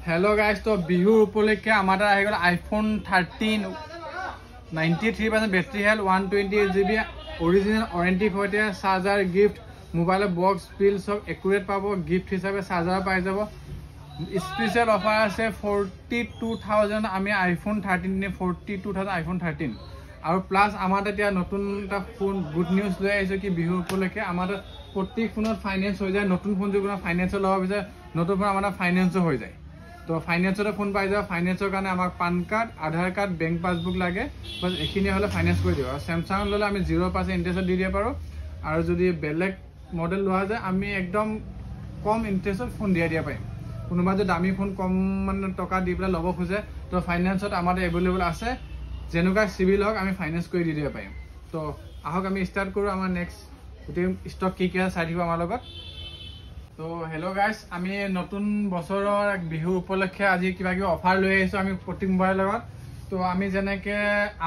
hello guys, तो बिहुर उपलक्षे आमार तार आहि गल iPhone 13 93% battery health 128 GB original warranty सहित चार्जार गिफ्ट मोबाइल बक्स बिल सब एकुरेट पाब गिफ्ट हिसाब से चार्जार पाई যাব स्पेशल ऑफर আছে 42000 आमी आईफोन 13 42000 आईफोन 13 और प्लस आमार এতিয়া নতুন এটা ফোন গুড নিউজ লৈ আইছো কি বিহু উপলক্ষে आमार प्रत्येक फोन फाइनेंस हो जाए नतुन फोन जो फाइनेंस लगा विचार नतुन फोन आमार फाइनेंस हो जाए तो फाइनेंसर फोन पाई जाओ फाइनेंसर कारण आमार pan card Aadhaar card bank passbook लगे बस एखिनि हले फाइनेंस कर दियो सैमसांग लले आमी 0% इंटरेस्ट दि दिया पारो और जदि बेलेग मॉडल लोआ जाए आमी एकदम कम इंटरेस्ट फोन दिया पाइम कोनोबा जो दामी फोन कम मान टका दि पेला लब खोजे तो फाइनेंसत आमार अवेलेबल आछे जेनुका सिविल हक आमी फाइनेंस कर दि दिया पाइम तो आहक आमी स्टार्ट करो आमार नेक्स्ट गोटे स्टक की चाइ दिबो आमार लगत तो हेलो गाइस आमी नतुन बছৰৰ बिहु उपलक्षे আজি কিবা কিবা অফাৰ লৈ আইছো আমি প্ৰতি মোবাইল লগত তো আমি যেনেকে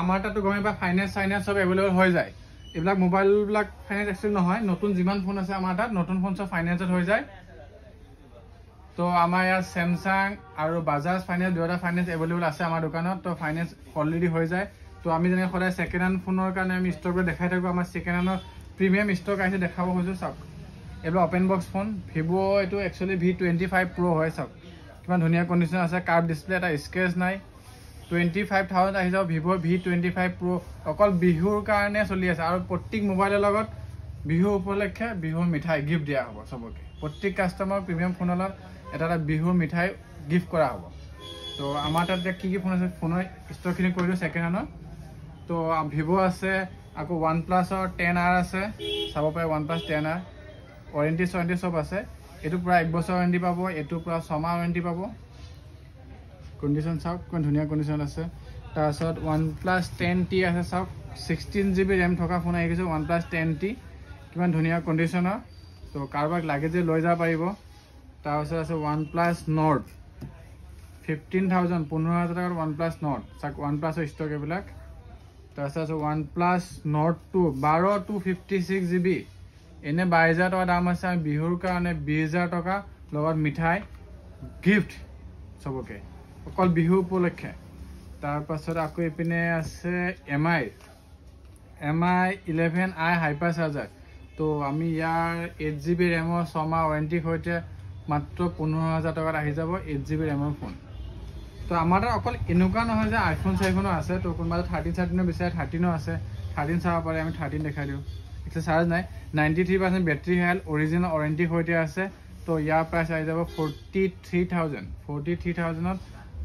আমাৰ তাতো গমে বা ফাইনেন্স সব अवेलेबल হৈ যায় এইবিলাক মোবাইল বিলাক ফাইনেন্স এক্সেল নহয় নতুন যিমান ফোন আছে আমাৰ তাত নতুন ফোন সব ফাইনেন্সত হৈ যায় তো আমাৰ ইয়াত স্যামসাং আৰু বাজাজ ফাইনেন্স দুটা ফাইনেন্স अवेलेबल আছে আমাৰ দোকানত তো ফাইনেন্স অলৰেডি হৈ যায় তো আমি যেনে সদায় সেকেন্ড হ্যান্ড ফোনৰ কাৰণে আমি ষ্টক দেখাই থাকো আমাৰ সেকেন্ড হ্যান্ডৰ প্ৰিমিয়াম ষ্টক আছে দেখাব খুজো সব एबा ओपन बक्स फोन Vivo एटू एक्चुअली V25 Pro হয় সব কিমান ধুনিয়া কন্ডিশন আছে কার্ভ ডিসপ্লে এটা স্ক্ৰেচ নাই 25000 আহি যাও Vivo V25 Pro অকল বিহুৰ কাৰণে চলি আছে আৰু প্ৰত্যেক মোবাইলৰ লগত বিহু উপলক্ষে বিহু মিঠাই গিফট দিয়া হ'ব সবকে প্ৰত্যেক কাস্টমাৰ প্ৰিমিয়াম ফোনৰ এটা বিহু মিঠাই গিফট কৰা হ'ব তো আমাৰ তাত কি ফোন আছে ফোনৰ ষ্টকখিনি কৰি দিও সেকেন্ড হ্যান্ডৰ তো Vivo আছে আকৌ OnePlus 10R আছে চাব পাৰে OnePlus 10R वारेंटी सब আছে এটু পুরা 1 বছর ওয়ারেন্টি পাবো এটু পুরা 6 মাহ ওয়ারেন্টি পাবো কন্ডিশন সব কোন ধুনিয়া কন্ডিশন আছে তারপর OnePlus 10T আছে সব 16 GB RAM থকা ফোন আহি গৈছে OnePlus 10T কিমান ধুনিয়া কন্ডিশনৰ তো কাৰবাক লাগে যে লৈ যাব পাৰিব তাৰপৰ আছে OnePlus Nord 15000 15000 টাকাৰ OnePlus Nord সাক OnePlus স্টক এবিলাক তারপর আছে OnePlus Nord 2 12 to 56 GB एने 22000 टका दाम আছে বিহুৰ কাৰণে 20000 টকা লগত মিঠাই গিফট সবকে অকল বিহু উপলক্ষে তাৰ পাছত আকৌ এপিনে আছে MI 11i হাইপাৰ চাৰ্জাৰ তো আমি ইয়াৰ 8GB RAM 6 মাহ ওয়াৰেন্টি সৈতে মাত্ৰ 15000 টকাত আহি যাব 8GB RAM ফোন তো আমাৰ অকল এনেকুৱা নহয় যে আইফোন সাইফোনো আছে তো কোনবা 13 বিচাৰে 13 আছে 13 চাব পাৰে আমি 13 দেখাই দিও इससे चार्ज ना 93% बैटरी हेल्थ ओरिजिनल वारेंटी सहित आछे तो यार प्राइस आई जाब 43000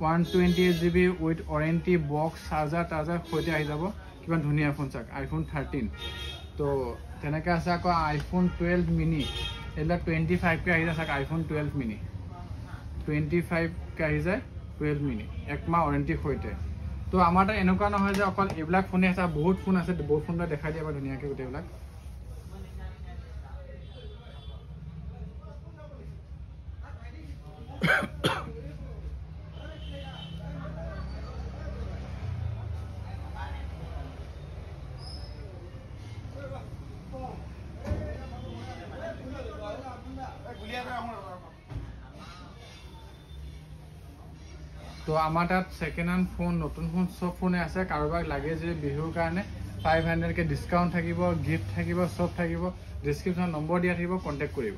128 GB with warranty box charger सहित आई जाब किमान धुनिया फोन चाक आईफोन 13 तो तेनेके आछे आको आईफोन 12 मिनी एला 25 के आहि जाय आईफोन 12 मिनी 25 के आहि जाय 12 मिनी एक माह वारेंटी सहित तो आमार ता एनुका নহয় যে অকল এবিলাক ফোনে আছে বহুত ফোন আছে বহুত ফোনটা দেখাই দিবা ধুনিয়াকে গোটেবিলাক तो आमार तात सेकेंड हैंड फोन नतुन फोन सब फोने আছে কারবাক লাগে যে বিহুৰ কাৰণে 500 के डिस्काउंट থাকিব গিফট থাকিব সব থাকিব ডেসক্ৰিপশন নম্বৰ দিয়া থাকিব কন্টাক্ট কৰিব